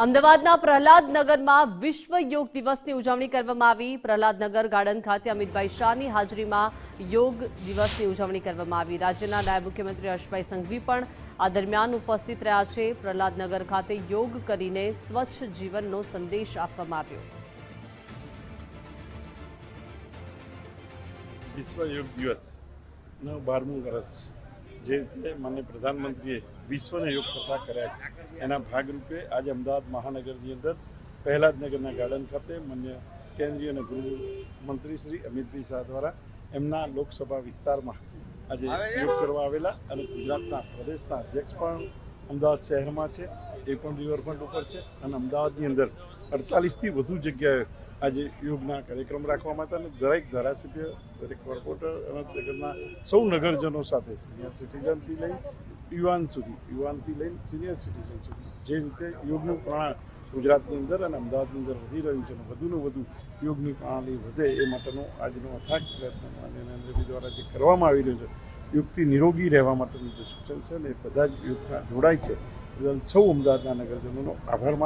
અમદાવાદના પ્રહલાદનગરમાં વિશ્વ યોગ દિવસની ઉજવણી કરવામાં આવી। પ્રહલાદનગર ગાર્ડન ખાતે અમિતભાઈ શાહની હાજરીમાં યોગ દિવસની ઉજવણી કરવામાં આવી। રાજ્યના નાયબ મુખ્યમંત્રી હર્ષભાઈ સંઘવી પણ આ દરમિયાન ઉપસ્થિત રહ્યા છે। પ્રહલાદનગર ખાતે યોગ કરીને સ્વચ્છ જીવનનો સંદેશ આપવામાં આવ્યો। વિશ્વ યોગ દિવસનો 12મું વર્ષ જે રીતે માનનીય પ્રધાનમંત્રીએ વિશ્વને યોગ કરતા કર્યા છે એના ભાગરૂપે આજે અમદાવાદ મહાનગરની અંદર પ્રહલાદનગરના ગાર્ડન ખાતે માનનીય કેન્દ્રીય અને ગૃહમંત્રી શ્રી અમિતભાઈ શાહ દ્વારા એમના લોકસભા વિસ્તારમાં આજે યોગ કરવા આવેલા અને ગુજરાતના પ્રદેશના અધ્યક્ષ પણ અમદાવાદ શહેરમાં છે, એ પણ રિવરફ્રન્ટ ઉપર છે અને અમદાવાદની અંદર 48થી વધુ જગ્યાએ આજે યોગના કાર્યક્રમ રાખવામાં હતા અને દરેક ધારાસભ્ય, દરેક કોર્પોરેટર અને નગરના સૌ નગરજનો સાથે સિનિયર સિટીઝનથી લઈ યુવાનથી લઈને સિનિયર સિટીઝન સુધી જે રીતે યોગનું પ્રમાણ ગુજરાતની અંદર અને અમદાવાદની અંદર વધી રહ્યું છે અને વધુને વધુ યોગની પ્રણાલી વધે એ માટેનો આજનો અથાગ પ્રયત્ન માનનીય નરેન્દ્રભાઈ દ્વારા જે કરવામાં આવી રહ્યો છે, યોગથી નિરોગી રહેવા માટેનું જે સૂચન છે ને એ બધા જ યોગમાં જોડાય છે, બદલ સૌ અમદાવાદના નગરજનોનો આભાર માની